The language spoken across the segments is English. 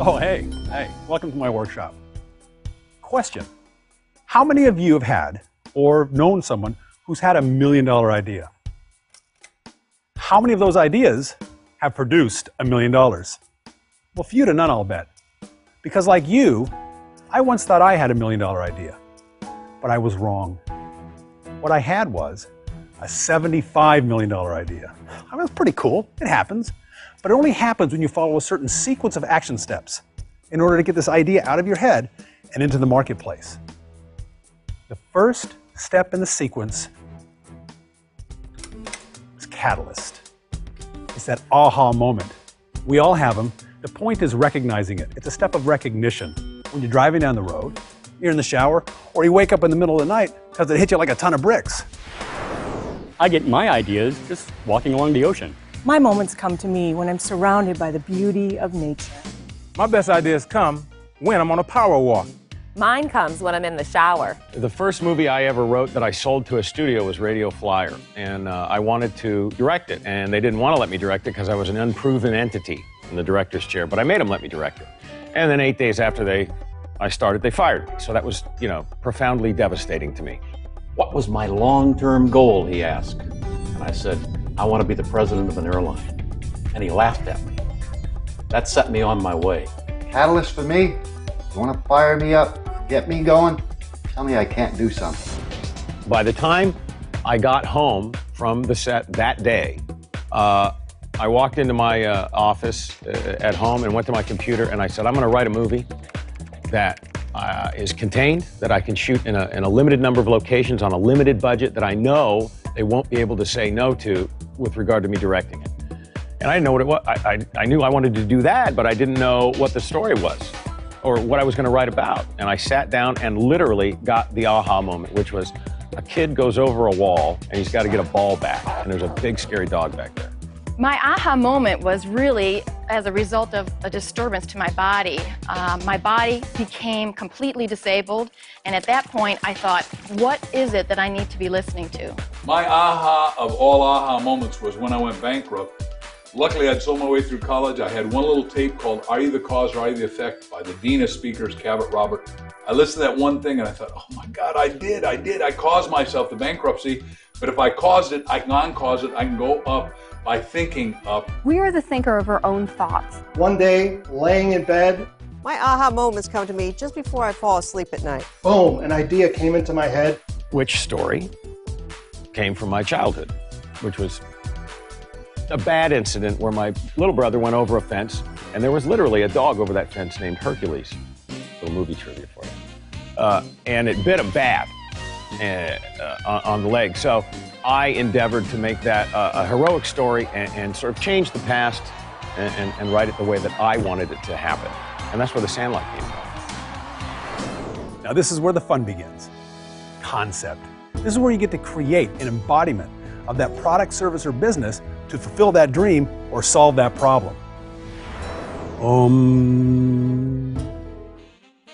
Oh, hey, welcome to my workshop. Question: how many of you have had or known someone who's had $1 million idea? How many of those ideas have produced $1 million? Well, few to none, I'll bet. Because like you, I once thought I had $1 million idea, but I was wrong. What I had was a $75 million idea. I mean, it's pretty cool, it happens, but it only happens when you follow a certain sequence of action steps in order to get this idea out of your head and into the marketplace. The first step in the sequence is catalyst. It's that aha moment. We all have them. The point is recognizing it. It's a step of recognition. When you're driving down the road, you're in the shower, or you wake up in the middle of the night because it hit you like a ton of bricks. I get my ideas just walking along the ocean. My moments come to me when I'm surrounded by the beauty of nature. My best ideas come when I'm on a power walk. Mine comes when I'm in the shower. The first movie I ever wrote that I sold to a studio was Radio Flyer, and I wanted to direct it, and they didn't want to let me direct it because I was an unproven entity in the director's chair, but I made them let me direct it. And then 8 days after I started, they fired me. So that was, profoundly devastating to me. What was my long-term goal, he asked. And I said, I want to be the president of an airline. And he laughed at me. That set me on my way. Catalyst for me? You want to fire me up, get me going? Tell me I can't do something. By the time I got home from the set that day, I walked into my office at home and went to my computer and I said, I'm going to write a movie that is contained, that I can shoot in a limited number of locations on a limited budget that I know they won't be able to say no to with regard to me directing it. And I didn't know what it was. I knew I wanted to do that, but I didn't know what the story was or what I was going to write about. And I sat down and literally got the aha moment, which was a kid goes over a wall and he's got to get a ball back. And there's a big, scary dog back there. My aha moment was really as a result of a disturbance to my body. My body became completely disabled, and at that point I thought, what is it that I need to be listening to? My aha of all aha moments was when I went bankrupt. Luckily, I'd sold my way through college. I had one little tape called Are You the Cause or Are You the Effect by the Dean of Speakers, Cabot Robert. I listened to that one thing and I thought, oh my God, I did. I caused myself the bankruptcy, but if I caused it, I can uncause it, I can go up by thinking up. We are the thinker of our own thoughts. One day, laying in bed, my aha moments come to me just before I fall asleep at night. Boom, an idea came into my head. Which story came from my childhood, which was a bad incident where my little brother went over a fence and there was literally a dog over that fence named Hercules. A little movie trivia for you. And it bit him bad on the leg. So I endeavored to make that a heroic story and sort of change the past and write it the way that I wanted it to happen. And that's where The Sandlot came from. Now this is where the fun begins. Concept. This is where you get to create an embodiment of that product, service, or business to fulfill that dream or solve that problem.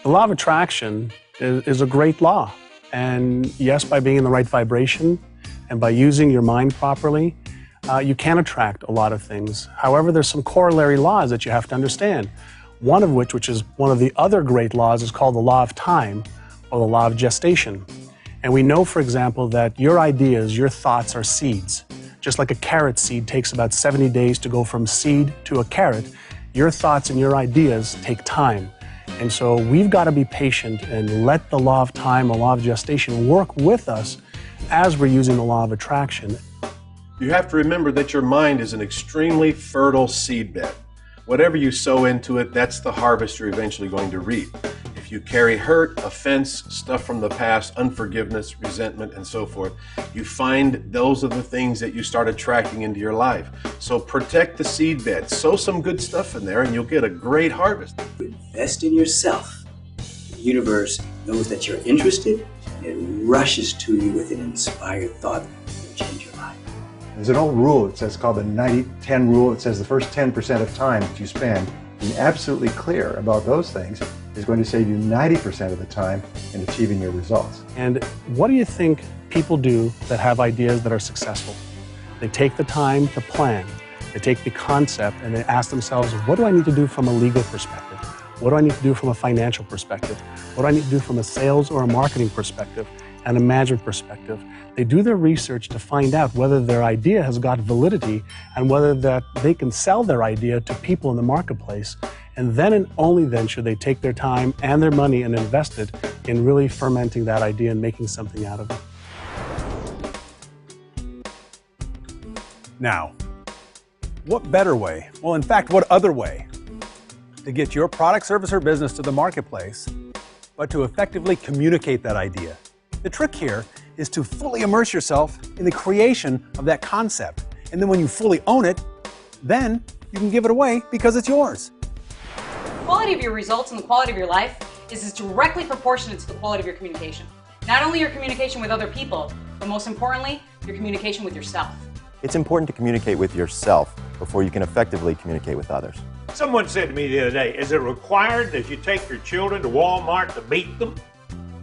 The law of attraction is a great law. And yes, by being in the right vibration and by using your mind properly, you can attract a lot of things. However, there's some corollary laws that you have to understand. One of which is one of the other great laws, is called the law of time or the law of gestation. And we know, for example, that your ideas, your thoughts are seeds. Just like a carrot seed takes about 70 days to go from seed to a carrot, your thoughts and your ideas take time. And so we've got to be patient and let the law of time, the law of gestation work with us as we're using the law of attraction. You have to remember that your mind is an extremely fertile seedbed. Whatever you sow into it, that's the harvest you're eventually going to reap. If you carry hurt, offense, stuff from the past, unforgiveness, resentment, and so forth, you find those are the things that you start attracting into your life. So protect the seedbed, sow some good stuff in there, and you'll get a great harvest. Invest in yourself. The universe knows that you're interested, and it rushes to you with an inspired thought that will change your life. There's an old rule, it says called the 90-10 rule. It says the first 10% of time that you spend being absolutely clear about those things is going to save you 90% of the time in achieving your results. And what do you think people do that have ideas that are successful? They take the time to plan. They take the concept and they ask themselves, what do I need to do from a legal perspective? What do I need to do from a financial perspective? What do I need to do from a sales or a marketing perspective and a management perspective? They do their research to find out whether their idea has got validity and whether that they can sell their idea to people in the marketplace. And then and only then should they take their time and their money and invest it in really fermenting that idea and making something out of it. Now, what better way, well, in fact, what other way to get your product, service, or business to the marketplace, but to effectively communicate that idea? The trick here is to fully immerse yourself in the creation of that concept. And then when you fully own it, then you can give it away because it's yours. The quality of your results and the quality of your life is directly proportionate to the quality of your communication. Not only your communication with other people, but most importantly, your communication with yourself. It's important to communicate with yourself before you can effectively communicate with others. Someone said to me the other day, is it required that you take your children to Walmart to beat them?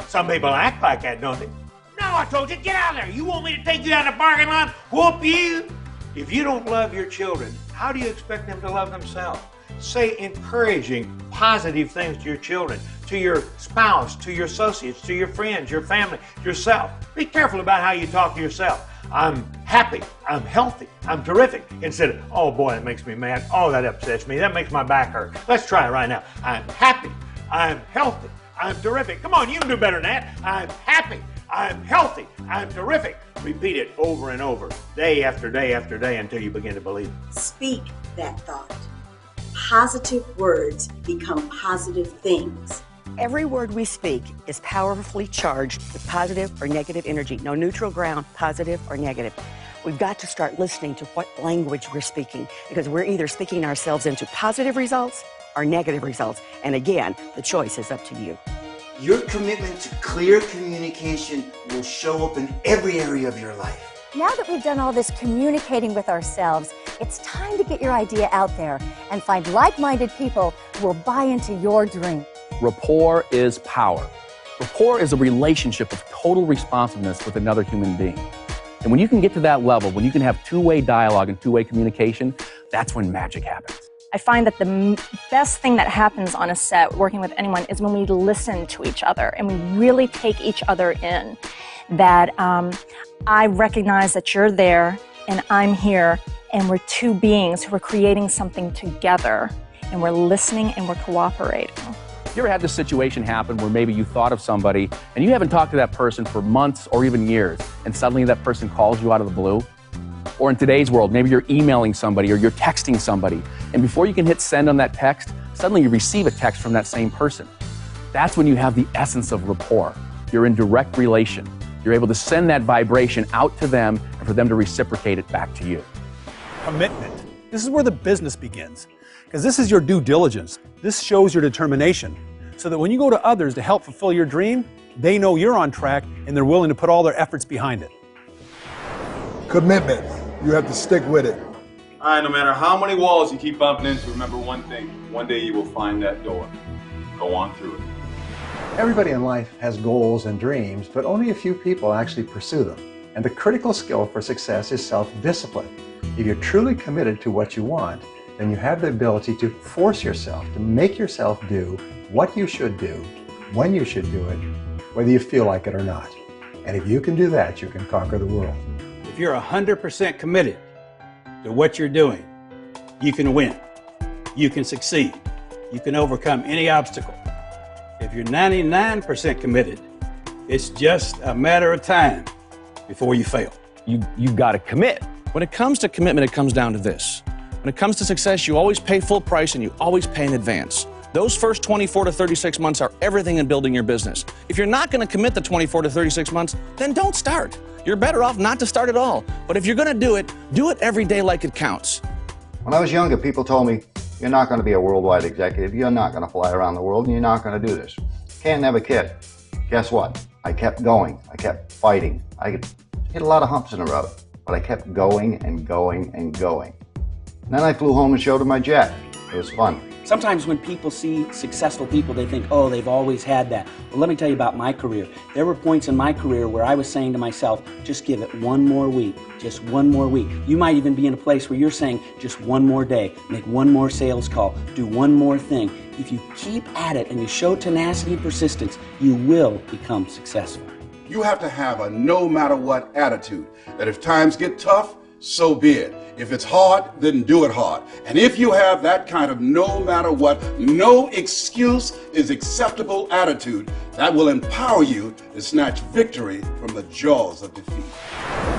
Some people act like that, don't they? No, I told you, get out of there. You want me to take you out of the parking lot, whoop you? If you don't love your children, how do you expect them to love themselves? Say encouraging, positive things to your children, to your spouse, to your associates, to your friends, your family, yourself. Be careful about how you talk to yourself. I'm happy, I'm healthy, I'm terrific. Instead of, oh boy, that makes me mad. Oh, that upsets me. That makes my back hurt. Let's try it right now. I'm happy, I'm healthy, I'm terrific. Come on, you can do better than that. I'm happy, I'm healthy, I'm terrific. Repeat it over and over, day after day after day until you begin to believe it. Speak that thought. Positive words become positive things. Every word we speak is powerfully charged with positive or negative energy. No neutral ground, positive or negative. We've got to start listening to what language we're speaking, because we're either speaking ourselves into positive results or negative results. And again, the choice is up to you. Your commitment to clear communication will show up in every area of your life. Now that we've done all this communicating with ourselves, it's time to get your idea out there and find like-minded people who will buy into your dream. Rapport is power. Rapport is a relationship of total responsiveness with another human being. And when you can get to that level, when you can have two-way dialogue and two-way communication, that's when magic happens. I find that the best thing that happens on a set working with anyone is when we listen to each other and we really take each other in. That I recognize that you're there and I'm here and we're two beings who are creating something together and we're listening and we're cooperating. You ever had this situation happen where maybe you thought of somebody and you haven't talked to that person for months or even years, and suddenly that person calls you out of the blue? Or in today's world, maybe you're emailing somebody or you're texting somebody, and before you can hit send on that text, suddenly you receive a text from that same person. That's when you have the essence of rapport. You're in direct relation. You're able to send that vibration out to them and for them to reciprocate it back to you. Commitment. This is where the business begins, because this is your due diligence. This shows your determination, so that when you go to others to help fulfill your dream, they know you're on track and they're willing to put all their efforts behind it. Commitment. You have to stick with it. All right, no matter how many walls you keep bumping into, remember one thing. One day you will find that door. Go on through it. Everybody in life has goals and dreams, but only a few people actually pursue them. And the critical skill for success is self-discipline. If you're truly committed to what you want, then you have the ability to force yourself, to make yourself do what you should do, when you should do it, whether you feel like it or not. And if you can do that, you can conquer the world. If you're 100% committed to what you're doing, you can win. You can succeed. You can overcome any obstacle. If you're 99% committed, it's just a matter of time before you fail. You've got to commit. When it comes to commitment, it comes down to this. When it comes to success, you always pay full price and you always pay in advance. Those first 24 to 36 months are everything in building your business. If you're not going to commit the 24 to 36 months, then don't start. You're better off not to start at all. But if you're going to do it every day like it counts. When I was younger, people told me, you're not going to be a worldwide executive, you're not going to fly around the world, and you're not going to do this. Can't never kid. Guess what? I kept going. I kept fighting. I hit a lot of humps in the road, but I kept going and going and going. And then I flew home and showed him my jet. It was fun. Sometimes when people see successful people, they think, oh, they've always had that. But let me tell you about my career. There were points in my career where I was saying to myself, just give it one more week, just one more week. You might even be in a place where you're saying, just one more day, make one more sales call, do one more thing. If you keep at it and you show tenacity and persistence, you will become successful. You have to have a no matter what attitude, that if times get tough, so be it. If it's hard, then do it hard. And if you have that kind of no matter what, no excuse is acceptable attitude, that will empower you to snatch victory from the jaws of defeat.